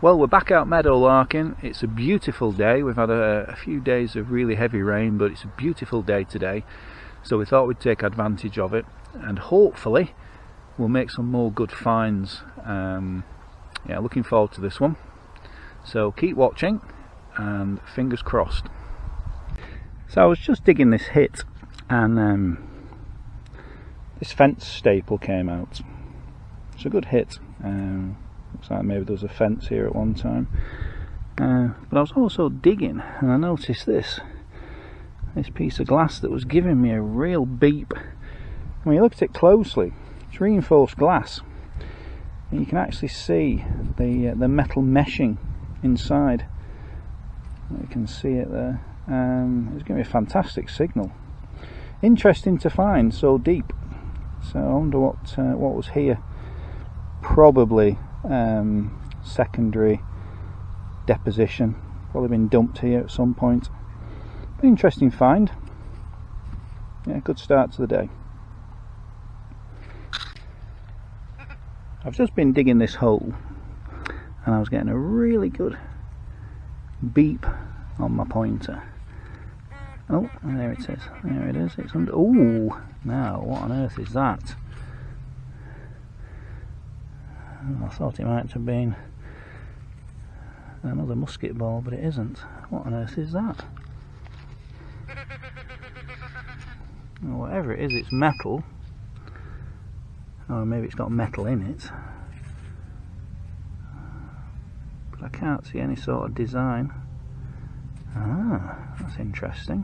Well, we're back out meadowlarking. It's a beautiful day. We've had a few days of really heavy rain, but it's a beautiful day today. So we thought we'd take advantage of it, and hopefully we'll make some more good finds. Yeah, looking forward to this one. So keep watching and fingers crossed. So I was just digging this hit and this fence staple came out. It's a good hit. Looks like maybe there was a fence here at one time. But I was also digging and I noticed this piece of glass that was giving me a real beep. When you look at it closely, it's reinforced glass. And you can actually see the metal meshing inside. You can see it there. It's giving me a fantastic signal. Interesting to find so deep. So I wonder what was here. Probably secondary deposition. Probably been dumped here at some point. But interesting find. Yeah, good start to the day. I've just been digging this hole and I was getting a really good beep on my pointer. Oh, there it is. There it is. It's under. Ooh, now what on earth is that? I thought it might have been another musket ball, but it isn't. What on earth is that? Well, whatever it is, it's metal. Or maybe it's got metal in it. But I can't see any sort of design. Ah, that's interesting.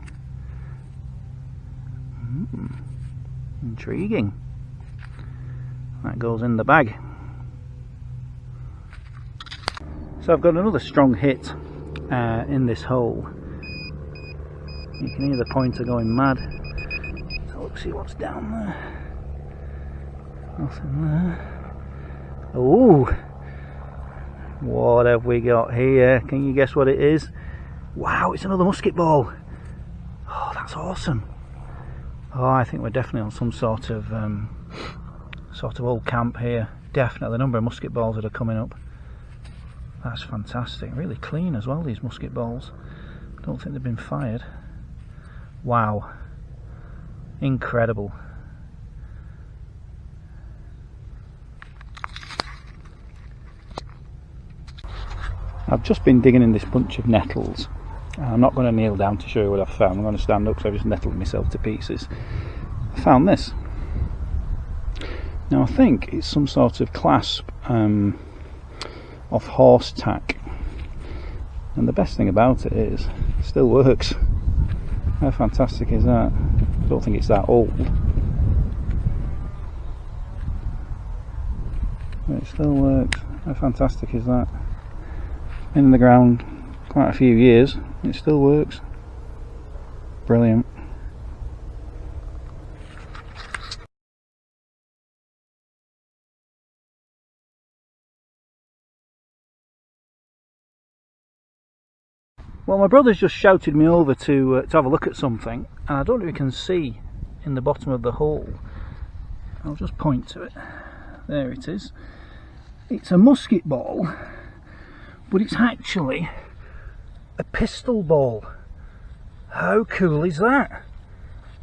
Intriguing. That goes in the bag. So I've got another strong hit in this hole. You can hear the pointer going mad. So let's see what's down there. Nothing there. Oh, what have we got here? Can you guess what it is? Wow, it's another musket ball. Oh, that's awesome. Oh, I think we're definitely on some sort of old camp here. Definitely the number of musket balls that are coming up. That's fantastic. Really clean as well, these musket balls. I don't think they've been fired. Wow. Incredible. I've just been digging in this bunch of nettles. I'm not going to kneel down to show you what I've found. I'm going to stand up, so I've just nettled myself to pieces. I found this. Now I think it's some sort of clasp of horse tack, and the best thing about it is it still works. How fantastic is that? I don't think it's that old, but it still works. How fantastic is that? Been in the ground quite a few years, it still works. Brilliant. Well, my brother's just shouted me over to have a look at something, and I don't know if you can see in the bottom of the hole. I'll just point to it. There it is. It's a musket ball, but it's actually a pistol ball. How cool is that?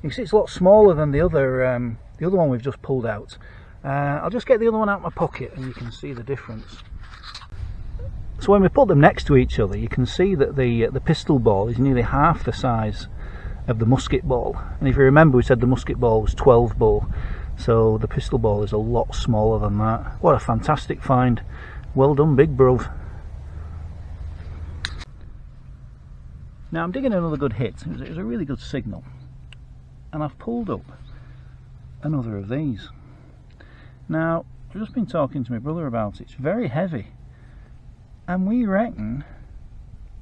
You can see it's a lot smaller than the other one we've just pulled out. I'll just get the other one out of my pocket and you can see the difference. So when we put them next to each other, you can see that the pistol ball is nearly half the size of the musket ball. And if you remember, we said the musket ball was 12 bore, so the pistol ball is a lot smaller than that. What a fantastic find. Well done, big bruv. Now I'm digging another good hit. It was a really good signal, and I've pulled up another of these. Now I've just been talking to my brother about it. It's very heavy, and we reckon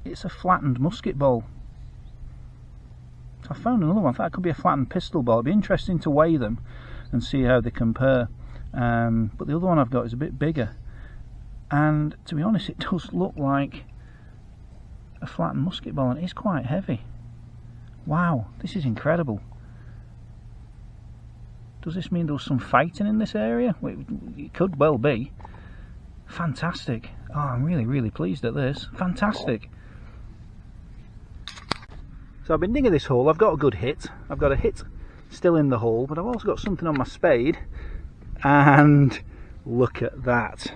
it's a flattened musket ball. So I found another one. I thought it could be a flattened pistol ball. It'd be interesting to weigh them and see how they compare. But the other one I've got is a bit bigger, and to be honest, it does look like a flattened musket ball, and it is quite heavy. Wow, this is incredible. Does this mean there was some fighting in this area? Well, it could well be. Fantastic. Oh, I'm really pleased at this. Fantastic. So I've been digging this hole. I've got a good hit. I've got a hit still in the hole, but I've also got something on my spade. And look at that.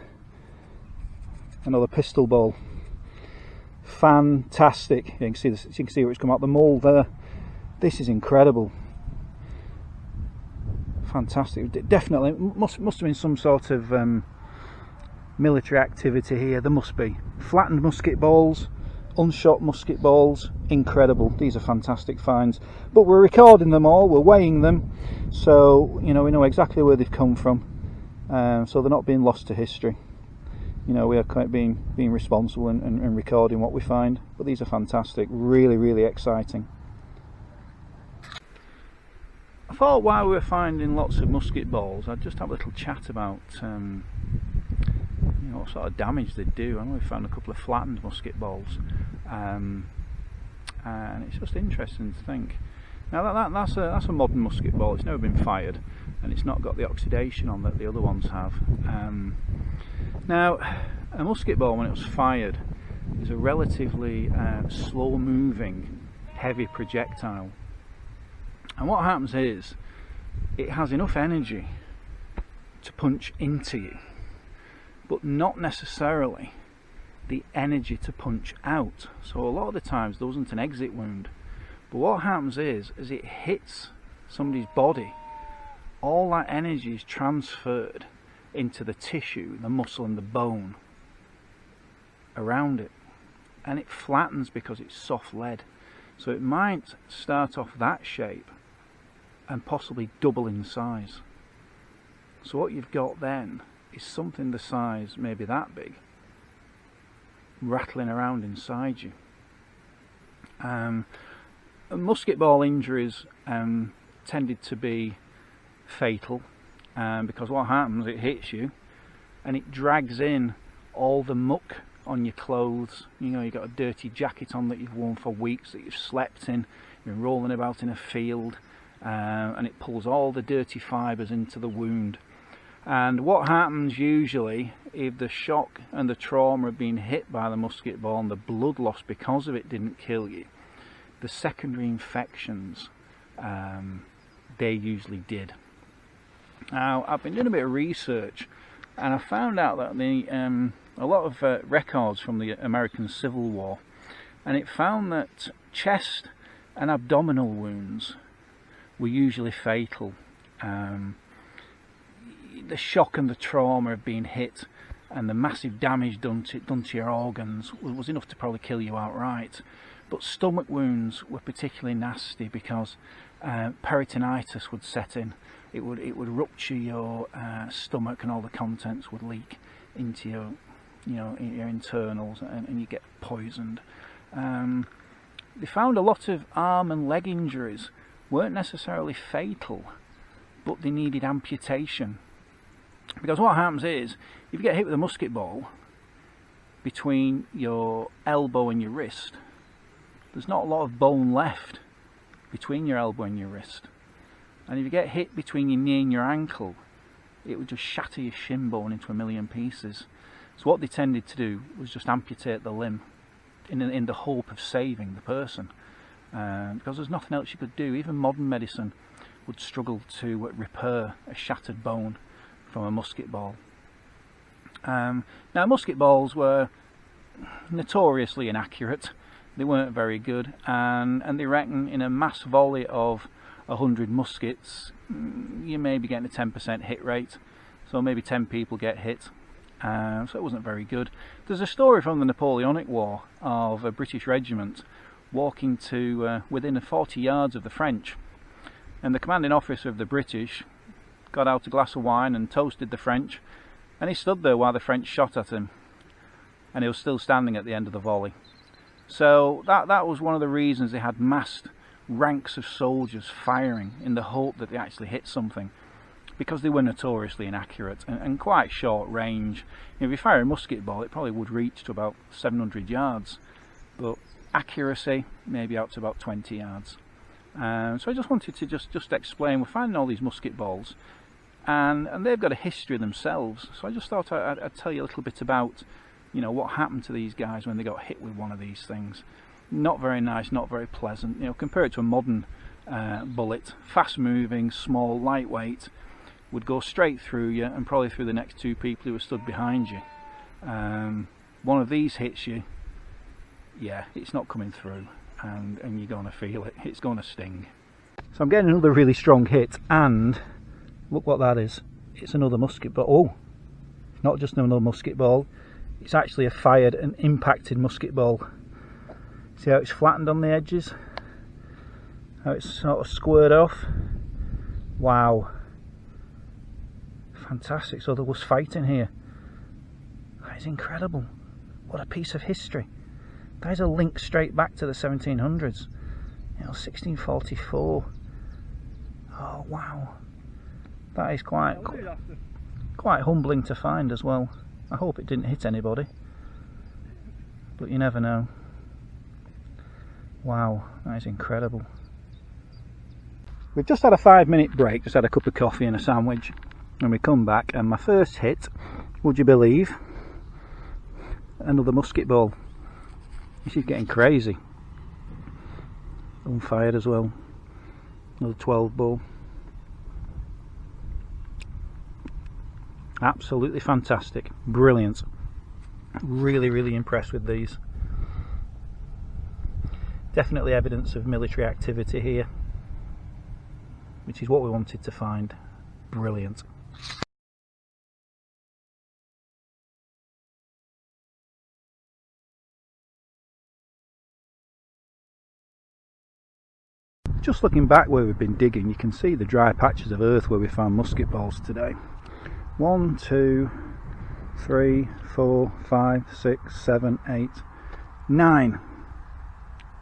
Another pistol ball. Fantastic. You can see this, you can see where it's come out the mould there. This is incredible. Fantastic. Definitely must have been some sort of military activity here. There must be. Flattened musket balls, unshot musket balls, incredible. These are fantastic finds, but we're recording them all, we're weighing them, so you know, we know exactly where they've come from, so they're not being lost to history. You know, we are quite being responsible and recording what we find. But these are fantastic, really exciting. I thought while we were finding lots of musket balls, I'd just have a little chat about you know, what sort of damage they do. I know we found a couple of flattened musket balls, and it's just interesting to think. Now that's a modern musket ball. It's never been fired, and it's not got the oxidation on that the other ones have. Now, a musket ball, when it was fired, is a relatively slow-moving, heavy projectile. And what happens is, it has enough energy to punch into you, but not necessarily the energy to punch out. So a lot of the times there wasn't an exit wound. But what happens is, as it hits somebody's body, all that energy is transferred into the tissue, the muscle and the bone around it, and it flattens because it's soft lead. So it might start off that shape and possibly double in size. So what you've got then is something the size maybe that big rattling around inside you. Musket ball injuries tended to be fatal, because what happens, it hits you and it drags in all the muck on your clothes. You know, you've got a dirty jacket on that you've worn for weeks, that you've slept in, you're rolling about in a field, and it pulls all the dirty fibres into the wound. And what happens usually, if the shock and the trauma of being hit by the musket ball and the blood loss because of it didn't kill you, the secondary infections, they usually did. Now, I've been doing a bit of research, and I found out that a lot of records from the American Civil War, and it found that chest and abdominal wounds were usually fatal. The shock and the trauma of being hit and the massive damage done to your organs was enough to probably kill you outright. But stomach wounds were particularly nasty because peritonitis would set in. It would rupture your stomach, and all the contents would leak into your, your internals, and you get poisoned. They found a lot of arm and leg injuries weren't necessarily fatal, but they needed amputation. Because what happens is, if you get hit with a musket ball between your elbow and your wrist, there's not a lot of bone left between your elbow and your wrist. And if you get hit between your knee and your ankle, it would just shatter your shin bone into a million pieces. So what they tended to do was just amputate the limb in the hope of saving the person, because there's nothing else you could do. Even modern medicine would struggle to repair a shattered bone from a musket ball. Now, musket balls were notoriously inaccurate. They weren't very good, and they reckon in a mass volley of 100 muskets, you may be getting a 10% hit rate, so maybe 10 people get hit. So it wasn't very good. There's a story from the Napoleonic War of a British regiment walking to within 40 yards of the French, and the commanding officer of the British got out a glass of wine and toasted the French, and he stood there while the French shot at him, and he was still standing at the end of the volley. So that was one of the reasons they had massed ranks of soldiers firing in the hope that they actually hit something, because they were notoriously inaccurate and quite short range. If you fire a musket ball, it probably would reach to about 700 yards, but accuracy maybe out to about 20 yards. So I just wanted to just explain, we're finding all these musket balls, and they've got a history themselves, so I just thought I'd tell you a little bit about You know, what happened to these guys when they got hit with one of these things? Not very nice, not very pleasant. You know, compare it to a modern bullet, fast moving, small, lightweight, would go straight through you and probably through the next two people who were stood behind you. One of these hits you, yeah, it's not coming through, and you're going to feel it. It's going to sting. So I'm getting another really strong hit, and look what that is. It's another musket ball. Oh, not just another musket ball, it's actually a fired and impacted musket ball. See how it's flattened on the edges? How it's sort of squared off? Wow. Fantastic. So there was fighting here. That is incredible. What a piece of history. That is a link straight back to the 1700s. You know, 1644. Oh wow. That is quite humbling to find as well. I hope it didn't hit anybody, but you never know. Wow, that is incredible. We've just had a 5-minute break, just had a cup of coffee and a sandwich, and we come back, and my first hit, would you believe, another musket ball. This is getting crazy. Unfired as well. Another 12 ball. Absolutely fantastic, brilliant. Really impressed with these. Definitely evidence of military activity here, which is what we wanted to find. Brilliant. Just looking back where we've been digging, you can see the dry patches of earth where we found musket balls today. 1, 2, 3, 4, 5, 6, 7, 8, 9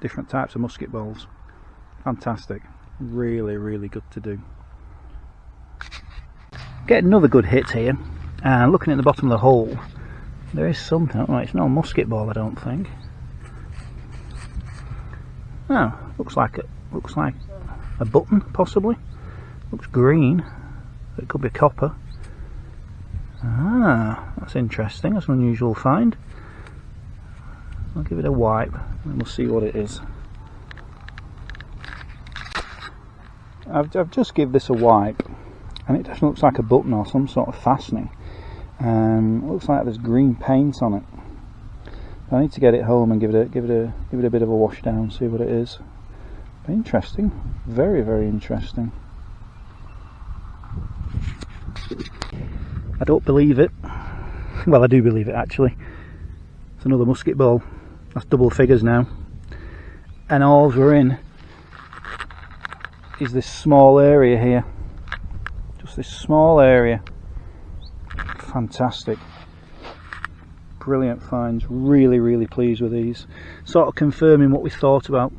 different types of musket balls. Fantastic. Really good to do. Get another good hit here, and looking at the bottom of the hole, there is something. Oh, it's not a musket ball, I don't think. Oh, looks like a button, possibly. Looks green. It could be copper. Ah, that's interesting. That's an unusual find. I'll give it a wipe and we'll see what it is. I've just given this a wipe, and it just looks like a button or some sort of fastening. It looks like there's green paint on it. I need to get it home and give it a bit of a wash down, see what it is. But interesting, very interesting. I don't believe it. Well, I do believe it actually. It's another musket ball. That's double figures now. And all we're in is this small area here. Just this small area. Fantastic. Brilliant finds. Really pleased with these. Sort of confirming what we thought about,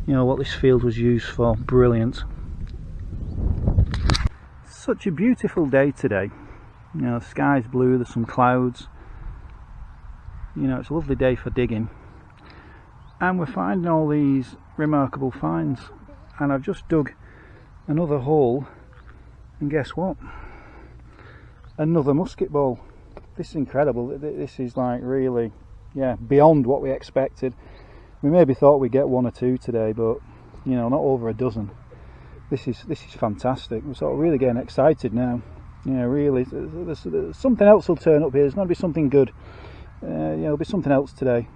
you know, what this field was used for. Brilliant. Such a beautiful day today. You know, the sky's blue, there's some clouds. You know, it's a lovely day for digging. And we're finding all these remarkable finds. And I've just dug another hole, and guess what? Another musket ball. This is incredible. This is like really, yeah, beyond what we expected. We maybe thought we'd get 1 or 2 today, but you know, not over a dozen. This is fantastic. We're sort of really getting excited now. You know, really, there's something else will turn up here. There's going to be something good. You know, there'll be something else today.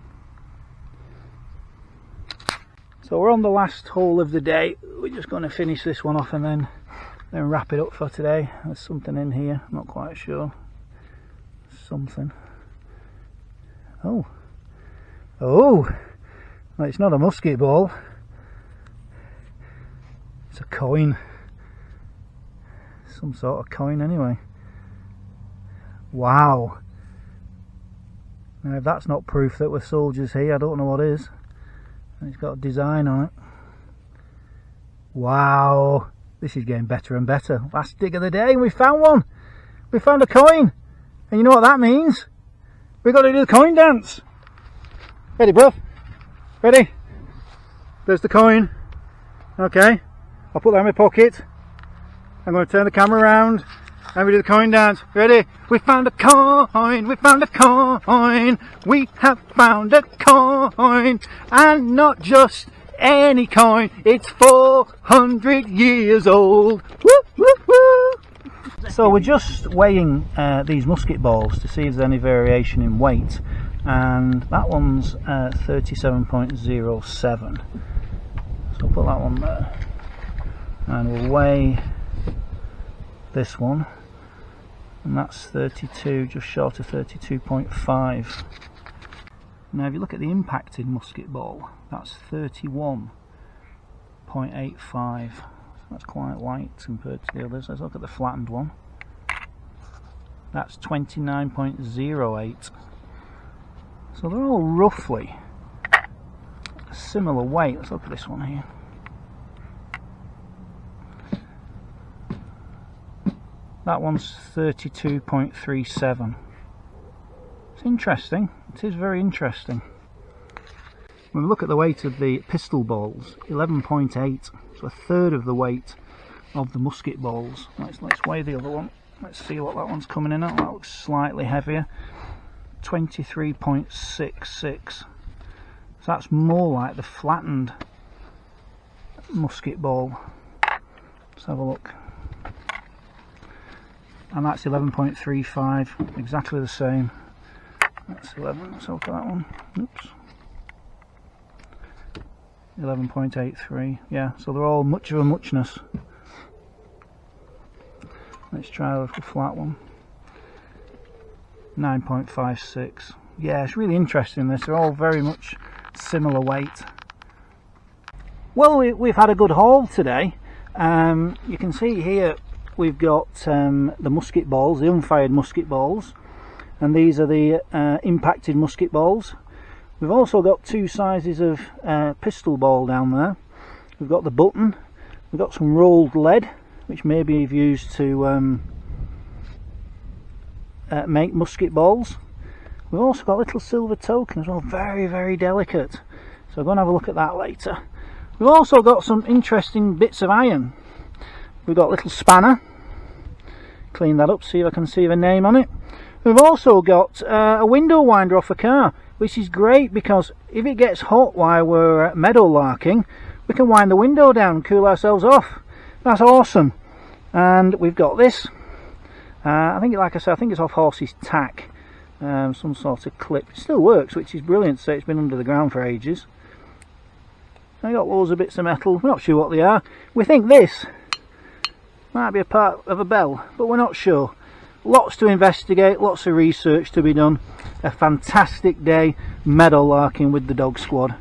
So we're on the last hole of the day. We're just going to finish this one off and then wrap it up for today. There's something in here. I'm not quite sure. Something. Oh. Well, it's not a musket ball. It's a coin. Some sort of coin anyway. Wow. Now if that's not proof that we're soldiers here, I don't know what is. And it's got a design on it. Wow. This is getting better and better. Last dig of the day and we found one. We found a coin. And you know what that means? We've got to do the coin dance. Ready, bruv? Ready? There's the coin. Okay. I'll put that in my pocket. I'm going to turn the camera around And we do the coin dance. Ready? We found a coin, we found a coin, we have found a coin, and not just any coin, it's 400 years old. Woo, woo, woo. So we're just weighing these musket balls to see if there's any variation in weight, and that one's 37.07. So put that one there, and we'll weigh this one, and that's 32, just short of 32.5. Now if you look at the impacted musket ball, that's 31.85. So that's quite light compared to the others. Let's look at the flattened one. That's 29.08. So they're all roughly a similar weight. Let's look at this one here. That one's 32.37. It's interesting. It is very interesting. When we look at the weight of the pistol balls, 11.8, so a third of the weight of the musket balls. Let's weigh the other one. Let's see what that one's coming in at. That looks slightly heavier. 23.66. So that's more like the flattened musket ball. Let's have a look. And that's 11.35, exactly the same. That's 11, let's look at that one. Oops. 11.83, yeah, so they're all much of a muchness. Let's try a little flat one. 9.56. Yeah, it's really interesting this, they're all very much similar weight. Well, we've had a good haul today. You can see here we've got the musket balls, the unfired musket balls, and these are the impacted musket balls. We've also got two sizes of pistol ball down there. We've got the button, we've got some rolled lead, which maybe you've used to make musket balls. We've also got a little silver token as well, very, very delicate. So I'm going to have a look at that later. We've also got some interesting bits of iron. We've got a little spanner. Clean that up, see if I can see the name on it. We've also got a window winder off a car, which is great because if it gets hot while we're meadowlarking, we can wind the window down and cool ourselves off. That's awesome. And we've got this. I think, like I said, I think it's off Horse's tack, some sort of clip. It still works, which is brilliant. So it's been under the ground for ages. I got loads of bits of metal. We're not sure what they are. We think this might be a part of a bell, but we're not sure. Lots to investigate, lots of research to be done. A fantastic day meadowlarking with the dog squad.